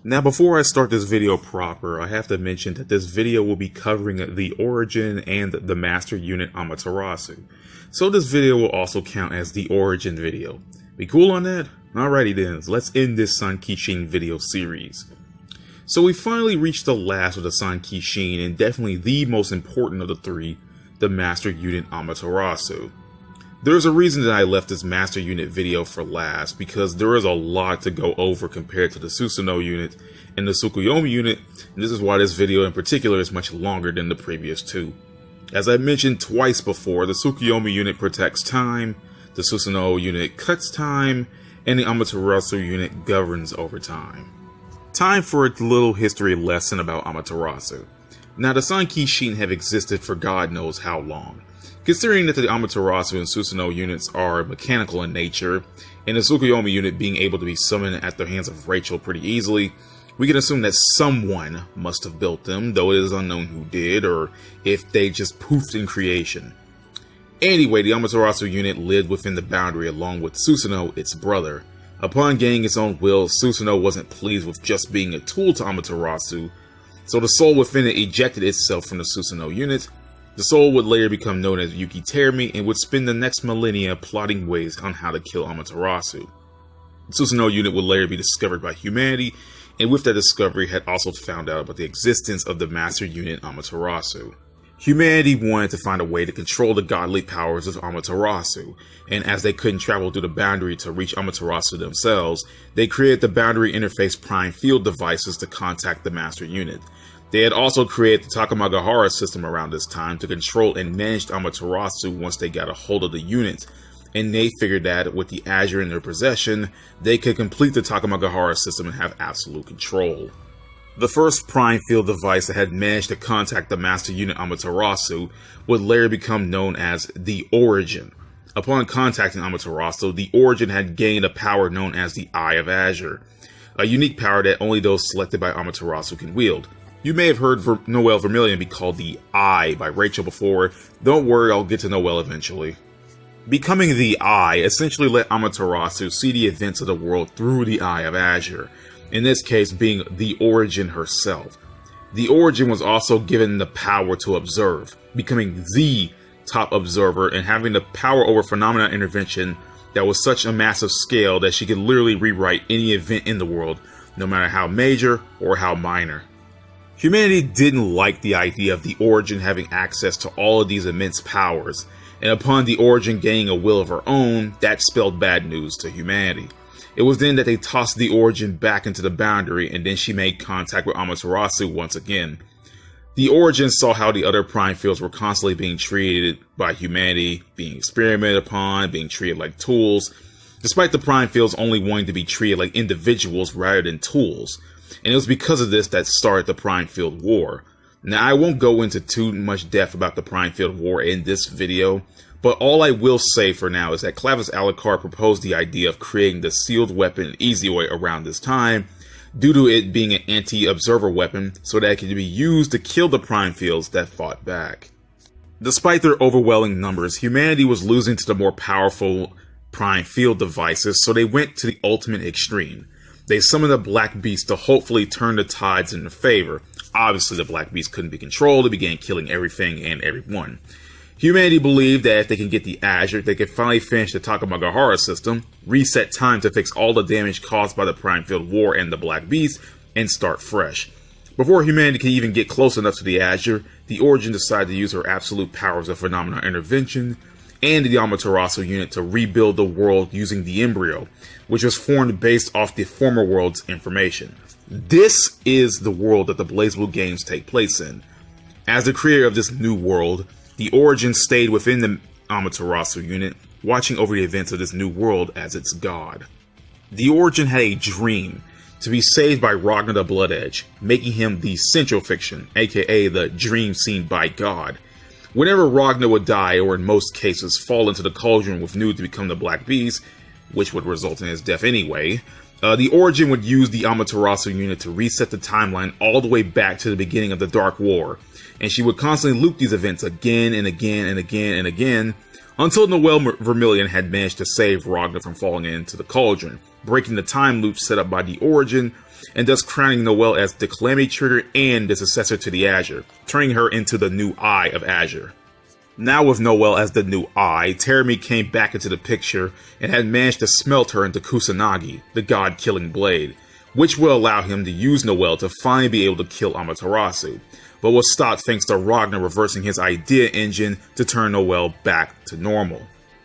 Now before I start this video proper, I have to mention that this video will be covering the origin and the master unit Amaterasu. So this video will also count as the origin video. Be cool on that? Alrighty then, let's end this SANKISHIN video series. So we finally reached the last of the SANKISHIN and definitely the most important of the three, the master unit Amaterasu. There's a reason that I left this master unit video for last, because there is a lot to go over compared to the Susanoo unit and the Tsukuyomi unit, and this is why this video in particular is much longer than the previous two. As I mentioned twice before, the Tsukuyomi unit protects time, the Susanoo unit cuts time, and the Amaterasu unit governs over time. Time for a little history lesson about Amaterasu. Now the SANKISHIN have existed for God knows how long. Considering that the Amaterasu and Susanoo units are mechanical in nature, and the Tsukuyomi unit being able to be summoned at the hands of Rachel pretty easily, we can assume that someone must have built them, though it is unknown who did, or if they just poofed in creation. Anyway, the Amaterasu unit lived within the boundary along with Susanoo, its brother. Upon gaining its own will, Susanoo wasn't pleased with just being a tool to Amaterasu, so the soul within it ejected itself from the Susanoo unit. The soul would later become known as Yuki Terumi and would spend the next millennia plotting ways on how to kill Amaterasu. The Susanoo unit would later be discovered by humanity, and with that discovery had also found out about the existence of the master unit Amaterasu. Humanity wanted to find a way to control the godly powers of Amaterasu, and as they couldn't travel through the boundary to reach Amaterasu themselves, they created the boundary interface prime field devices to contact the master unit. They had also created the Takamagahara system around this time to control and manage Amaterasu once they got a hold of the unit, and they figured that with the Azure in their possession, they could complete the Takamagahara system and have absolute control. The first prime field device that had managed to contact the master unit Amaterasu would later become known as the Origin. Upon contacting Amaterasu, the Origin had gained a power known as the Eye of Azure, a unique power that only those selected by Amaterasu can wield. You may have heard Noelle Vermilion be called the Eye by Rachel before. Don't worry, I'll get to Noelle eventually. Becoming the Eye essentially let Amaterasu see the events of the world through the Eye of Azure, in this case being the Origin herself. The Origin was also given the power to observe, becoming the top observer and having the power over phenomena intervention that was such a massive scale that she could literally rewrite any event in the world, no matter how major or how minor. Humanity didn't like the idea of the Origin having access to all of these immense powers, and upon the Origin gaining a will of her own, that spelled bad news to humanity. It was then that they tossed the Origin back into the boundary, and then she made contact with Amaterasu once again. The Origin saw how the other prime fields were constantly being treated by humanity, being experimented upon, being treated like tools, despite the prime fields only wanting to be treated like individuals rather than tools. And it was because of this that started the Prime Field War. Now, I won't go into too much depth about the Prime Field War in this video, but all I will say for now is that Clavis Alucard proposed the idea of creating the sealed weapon Izoi around this time, due to it being an anti-observer weapon, so that it could be used to kill the Prime Fields that fought back. Despite their overwhelming numbers, humanity was losing to the more powerful Prime Field devices, so they went to the ultimate extreme. They summoned a Black Beast to hopefully turn the tides in their favor. Obviously, the Black Beast couldn't be controlled. It began killing everything and everyone. Humanity believed that if they can get the Azure, they could finally finish the Takamagahara system, reset time to fix all the damage caused by the Prime Field War and the Black Beast, and start fresh. Before humanity could even get close enough to the Azure, the Origin decided to use her absolute powers of phenomena intervention and the Amaterasu unit to rebuild the world using the Embryo, which was formed based off the former world's information. This is the world that the BlazBlue games take place in. As the creator of this new world, the Origin stayed within the Amaterasu unit, watching over the events of this new world as its god. The Origin had a dream to be saved by Ragnar the Blood Edge, making him the central fiction, aka the dream seen by God. Whenever Ragnar would die, or in most cases fall into the cauldron with Nude to become the Black Beast, which would result in his death anyway, the Origin would use the Amaterasu unit to reset the timeline all the way back to the beginning of the Dark War, and she would constantly loop these events again and again and again and again, until Noelle Vermilion had managed to save Ragna from falling into the cauldron, breaking the time loop set up by the Origin, and thus crowning Noelle as the Calamity Trigger and the successor to the Azure, turning her into the new Eye of Azure. Now with Noelle as the new Eye, Terumi came back into the picture and had managed to smelt her into Kusanagi, the god-killing blade, which will allow him to use Noelle to finally be able to kill Amaterasu, but was stopped thanks to Ragna reversing his idea engine to turn Noelle back to normal.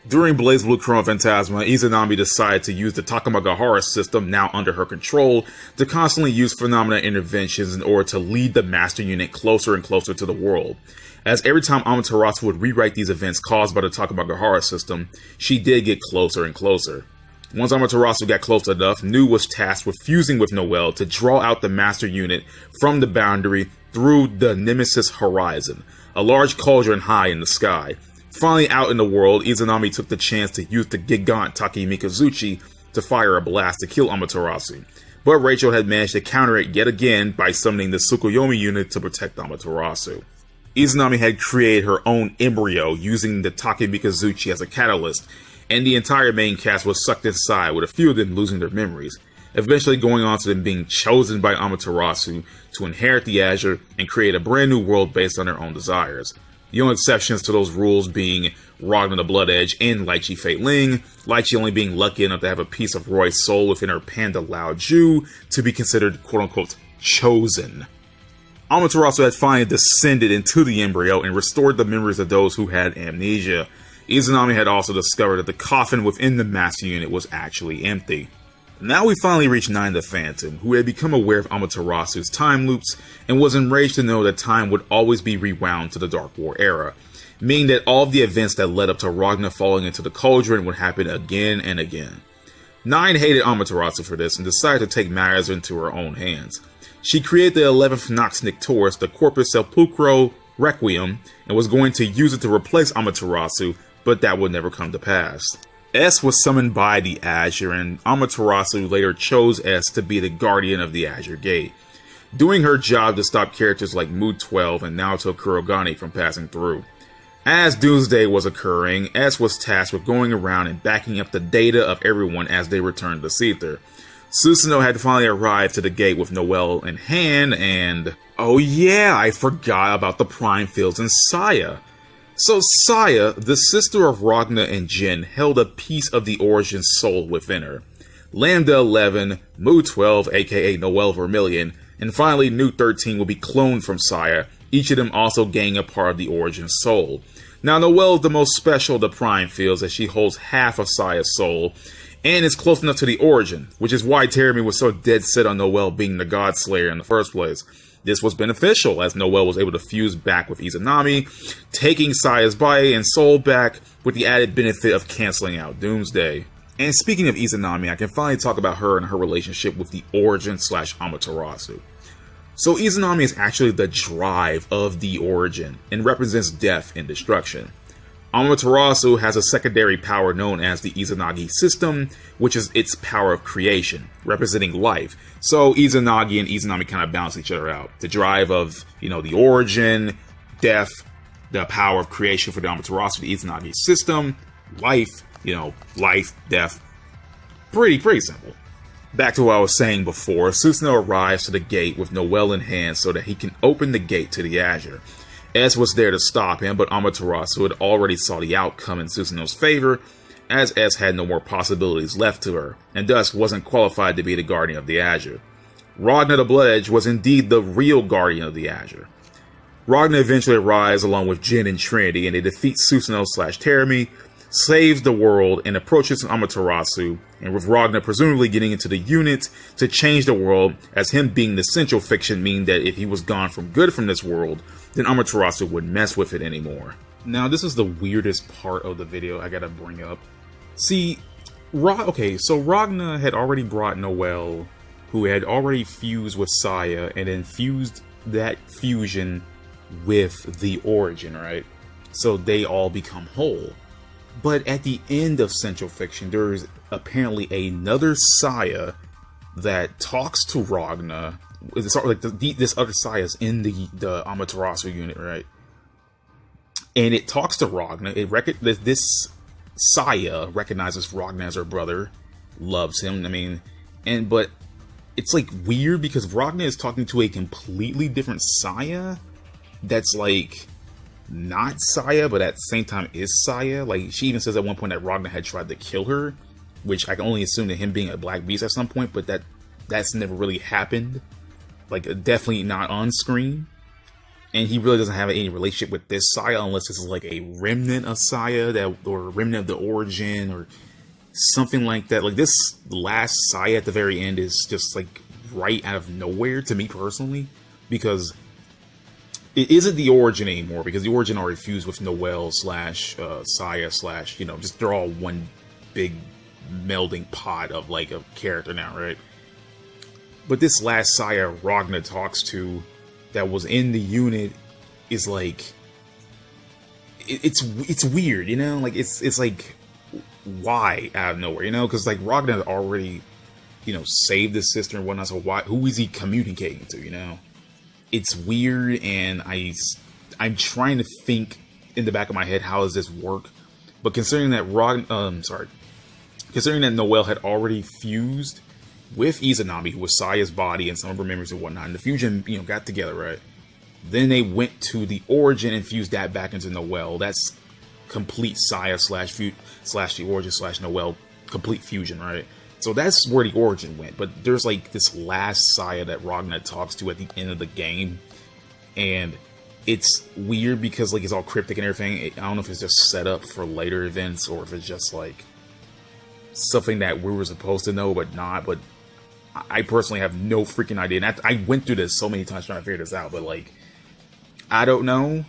During BlazBlue Chrono Phantasma, Izanami decided to use the Takamagahara system, now under her control, to constantly use phenomena interventions in order to lead the Master Unit closer and closer to the world. As every time Amaterasu would rewrite these events caused by the Takamagahara system, she did get closer and closer. Once Amaterasu got close enough, Nu was tasked with fusing with Noelle to draw out the Master Unit from the boundary through the Nemesis Horizon, a large cauldron high in the sky. Finally out in the world, Izanami took the chance to use the Gigant Taki Mikazuchi to fire a blast to kill Amaterasu, but Rachel had managed to counter it yet again by summoning the Tsukuyomi unit to protect Amaterasu. Izanami had created her own Embryo using the Taki Mikazuchi as a catalyst, and the entire main cast was sucked inside, with a few of them losing their memories, eventually going on to them being chosen by Amaterasu to inherit the Azure and create a brand new world based on their own desires. The only exceptions to those rules being Ragna the Blood Edge and Lychee Fei Ling, Lychee only being lucky enough to have a piece of Roy's soul within her panda Lao Ju to be considered quote-unquote chosen. Amaterasu had finally descended into the Embryo and restored the memories of those who had amnesia. Izanami had also discovered that the coffin within the Master Unit was actually empty. Now we finally reached Nine the Phantom, who had become aware of Amaterasu's time loops and was enraged to know that time would always be rewound to the Dark War era, meaning that all of the events that led up to Ragna falling into the cauldron would happen again and again. Nine hated Amaterasu for this and decided to take matters into her own hands. She created the 11th Nox Nictoris, the Corpus Sepulchro Requiem, and was going to use it to replace Amaterasu, but that would never come to pass. S was summoned by the Azure, and Amaterasu later chose S to be the guardian of the Azure Gate, doing her job to stop characters like Mood 12 and Naoto Kurogane from passing through. As Doomsday was occurring, S was tasked with going around and backing up the data of everyone as they returned to Seether. Susanoo had finally arrived to the gate with Noelle in hand, and oh yeah, I forgot about the Prime Fields and Saya. So Saya, the sister of Ragna and Jin, held a piece of the Origin soul within her. Lambda 11, Mu 12, aka Noelle Vermilion, and finally Nu 13 will be cloned from Saya, each of them also gaining a part of the Origin soul. Now Noelle is the most special of the Prime Fields as she holds half of Saya's soul, and is close enough to the Origin, which is why Terumi was so dead set on Noelle being the God Slayer in the first place. This was beneficial, as Noelle was able to fuse back with Izanami, taking Saya's body and soul back, with the added benefit of cancelling out Doomsday. And speaking of Izanami, I can finally talk about her and her relationship with the Origin / Amaterasu. So Izanami is actually the drive of the Origin, and represents death and destruction. Amaterasu has a secondary power known as the Izanagi system, which is its power of creation, representing life. So Izanagi and Izanami kind of balance each other out. The drive of, the Origin, death, the power of creation for the Amaterasu, the Izanagi system, life, life, death. Pretty simple. Back to what I was saying before, Susanoo arrives to the gate with Noelle in hand so that he can open the gate to the Azure. S was there to stop him, but Amaterasu had already saw the outcome in Susanoo's favor, as S had no more possibilities left to her, and thus wasn't qualified to be the guardian of the Azure. Ragna the Blood Edge was indeed the real guardian of the Azure. Ragna eventually arrives along with Jin and Trinity, and they defeat Susanoo / Terumi, saves the world, and approaches Amaterasu, and with Ragna presumably getting into the unit to change the world, as him being the central fiction, meaning that if he was gone from good from this world, then Amaterasu wouldn't mess with it anymore. Now, this is the weirdest part of the video I gotta bring up. See, so Ragna had already brought Noelle, who had already fused with Saya, and then fused that fusion with the Origin, right? So they all become whole. But at the end of Central Fiction, there's apparently another Saya that talks to Ragna. It's sort of like this other Saya's in the Amaterasu unit, right? And it talks to Ragna. This Saya recognizes Ragna as her brother, loves him. I mean, but it's like weird because Ragna is talking to a completely different Saya that's like not Saya, but at the same time is Saya. Like, she even says at one point that Ragna had tried to kill her, which I can only assume that him being a black beast at some point, but that's never really happened. Like, definitely not on screen. And he really doesn't have any relationship with this Saya unless this is like a remnant of Saya or a remnant of the origin or something like that. Like, this last Saya at the very end is just like right out of nowhere to me personally, because it isn't the origin anymore, because the origin already fused with Noelle slash Saya slash, you know, just they're all one big melding pot of like a character now, right? But this last Saya Ragna talks to that was in the unit is like it's weird, you know? Like, it's like, why out of nowhere, you know? Because like Ragna had already, you know, saved his sister and whatnot, so who is he communicating to, you know? It's weird, and I'm trying to think in the back of my head, how does this work? But considering that considering that Noelle had already fused with Izanami, who was Saya's body and some of her memories and whatnot, and the fusion, you know, got together, right? Then they went to the origin and fused that back into Noelle. That's complete Saya slash the origin slash Noelle complete fusion, right? So that's where the origin went. But there's like this last Saya that Ragna talks to at the end of the game, and it's weird because like it's all cryptic and everything. I don't know if it's just set up for later events or if it's just like something that we were supposed to know but not. But I personally have no freaking idea. And I went through this so many times trying to figure this out, but like, I don't know.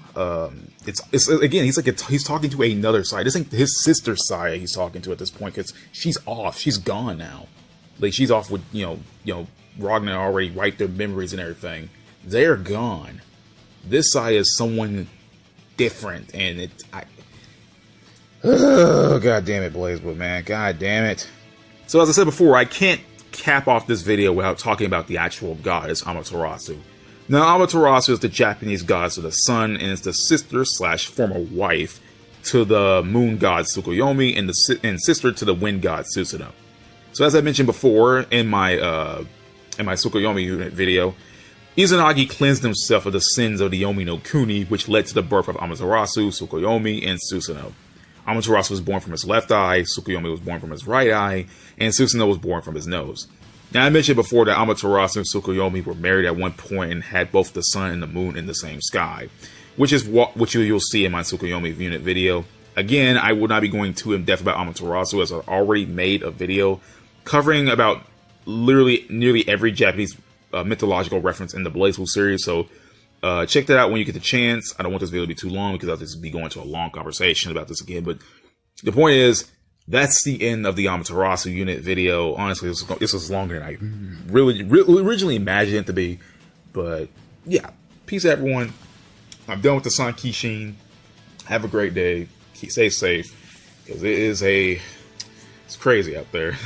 It's again, he's talking to another Saya. This ain't his sister Saya he's talking to at this point, because she's off. She's gone now. Like, she's off with, you know, Ragna already wiped their memories and everything. They're gone. This Saya is someone different, and oh, god damn it, BlazBlue, man. God damn it. So as I said before, I can't cap off this video without talking about the actual goddess Amaterasu. Now, Amaterasu is the Japanese goddess of the sun, and is the sister slash former wife to the moon god Tsukuyomi and sister to the wind god Susanoo. So as I mentioned before in my Tsukuyomi unit video, Izanagi cleansed himself of the sins of the Yomi no Kuni, which led to the birth of Amaterasu, Tsukuyomi, and Susanoo. Amaterasu was born from his left eye, Tsukuyomi was born from his right eye, and Susanoo was born from his nose. Now, I mentioned before that Amaterasu and Tsukuyomi were married at one point and had both the sun and the moon in the same sky, which is what you'll see in my Tsukuyomi unit video. Again, I will not be going too in-depth about Amaterasu, as I've already made a video covering about literally nearly every Japanese mythological reference in the BlazBlue series, so check that out when you get the chance. I don't want this video to be too long because I'll just be going to a long conversation about this again, but the point is, that's the end of the Amaterasu unit video. Honestly, this was longer than I really originally imagined it to be. But yeah, peace everyone. I'm done with the SANKISHIN. Have a great day. Stay safe, because it's crazy out there.